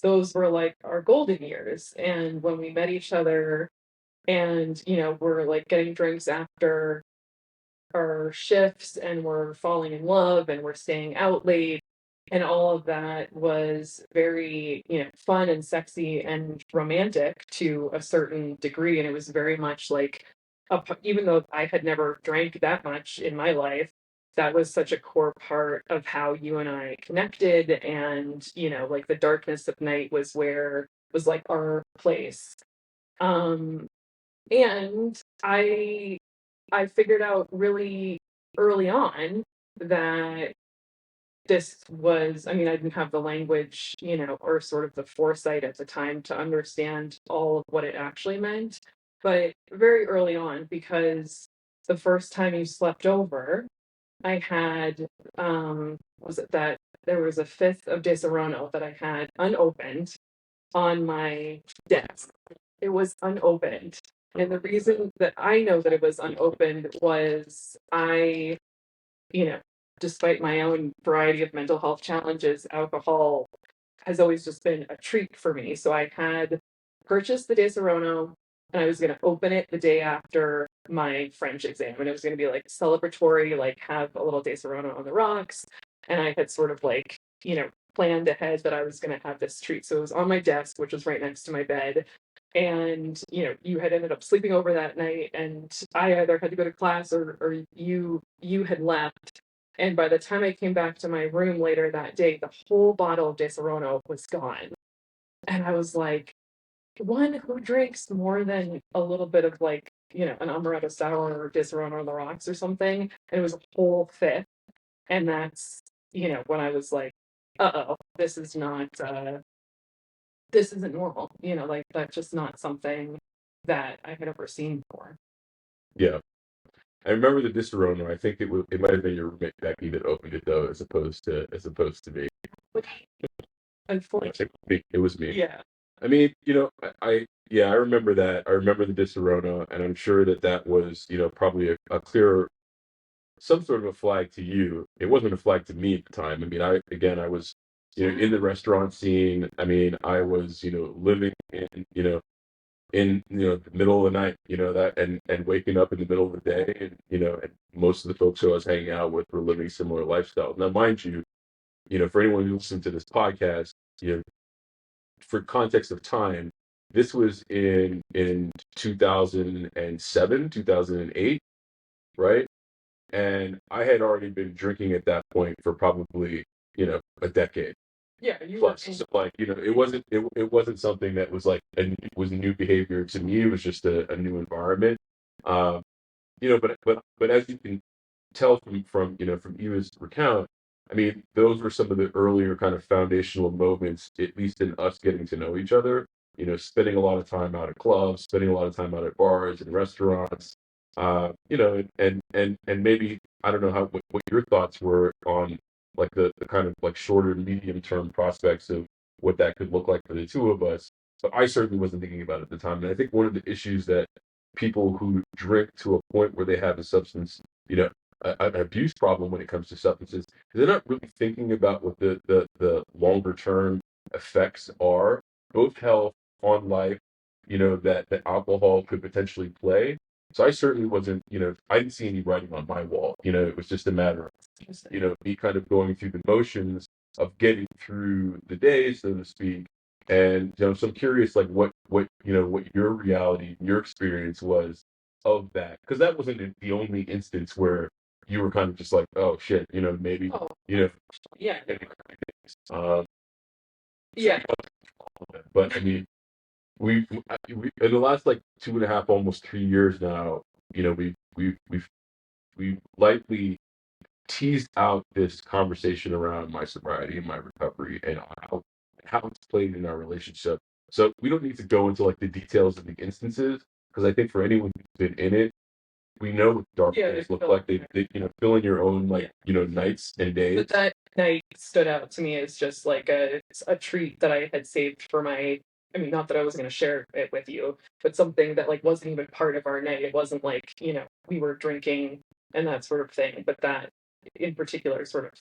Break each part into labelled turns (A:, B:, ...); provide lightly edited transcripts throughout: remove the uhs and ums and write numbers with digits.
A: those were like our golden years. And when we met each other and, we're like getting drinks after our shifts and we're falling in love and we're staying out late and all of that was very, fun and sexy and romantic to a certain degree. And it was very much like, even though I had never drank that much in my life, that was such a core part of how you and I connected. And, like the darkness of night was like our place. Um, and I figured out really early on that this was, I mean, I didn't have the language, or sort of the foresight at the time to understand all of what it actually meant. But very early on, because the first time you slept over, I had, was it that there was a fifth of Disaronno that I had unopened on my desk. It was unopened. And the reason that I know that it was unopened was you know, despite my own variety of mental health challenges, alcohol has always just been a treat for me. So I had purchased the Disaronno and I was going to open it the day after my French exam. And it was going to be like celebratory, like have a little Disaronno on the rocks. And I had sort of like, planned ahead that I was going to have this treat. So it was on my desk, which was right next to my bed. And you had ended up sleeping over that night, and I either had to go to class or you had left. And by the time I came back to my room later that day, the whole bottle of Disaronno was gone. And I was like, one who drinks more than a little bit of like, an amaretto sour or Disaronno on the rocks or something. And it was a whole fifth. And that's, when I was like, uh-oh, this isn't normal. Like that's just not something that I had ever seen before.
B: Yeah. I remember the Disaronno. I think it might have been your roommate Becky that opened it though, as opposed to me.
A: But unfortunately,
B: It was me.
A: yeah.
B: I mean, yeah, I remember that. I remember the Disaronno, and I'm sure that that was, probably a clear, some sort of a flag to you. It wasn't a flag to me at the time. I mean, I was, in the restaurant scene. I mean, I was, living in the middle of the night, that and waking up in the middle of the day, and and most of the folks who I was hanging out with were living similar lifestyles. Now, mind you, for anyone who listens to this podcast, for context of time, this was in 2007, 2008, right? And I had already been drinking at that point for probably a decade
A: Yeah, you were
B: plus. So like it wasn't something that was like was new behavior to me. It was just a new environment. Um, but as you can tell from Eva's recount, I mean, those were some of the earlier kind of foundational moments, at least in us getting to know each other. Spending a lot of time out at clubs, spending a lot of time out at bars and restaurants. And maybe I don't know what your thoughts were on like the kind of like shorter medium term prospects of what that could look like for the two of us. But I certainly wasn't thinking about it at the time. And I think one of the issues that people who drink to a point where they have a substance, an abuse problem when it comes to substances, they're not really thinking about what the longer term effects are, both health on life, that alcohol could potentially play. So I certainly wasn't, I didn't see any writing on my wall. It was just a matter of, me kind of going through the motions of getting through the day, so to speak. And so I'm curious, like what your reality, your experience was of that, because that wasn't the only instance where you were kind of just like, oh shit, maybe,
A: Oh,
B: you know,
A: yeah,
B: um,
A: yeah,
B: but I mean, we in the last like 2.5, almost 3 years now, we lightly teased out this conversation around my sobriety and my recovery and how it's played in our relationship. So we don't need to go into like the details of the instances, because I think for anyone who's been in it, we know what dark
A: yeah.
B: days look like. They fill in your own
A: Yeah.
B: like nights and days.
A: But that night stood out to me as just like a treat that I had saved for my. I mean, not that I was going to share it with you, but something that like wasn't even part of our night. It wasn't like we were drinking and that sort of thing, but that in particular sort of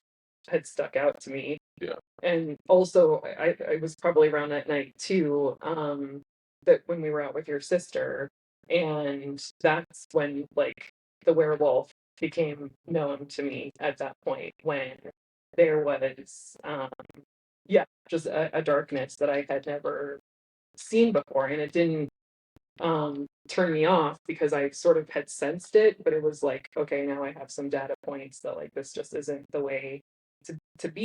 A: had stuck out to me.
B: Yeah.
A: And also, I was probably around that night too, that when we were out with your sister, and that's when like the werewolf became known to me at that point when there was yeah, just a darkness that I had never seen before, and it didn't turn me off because I sort of had sensed it, but it was like, okay, now I have some data points that like this just isn't the way to be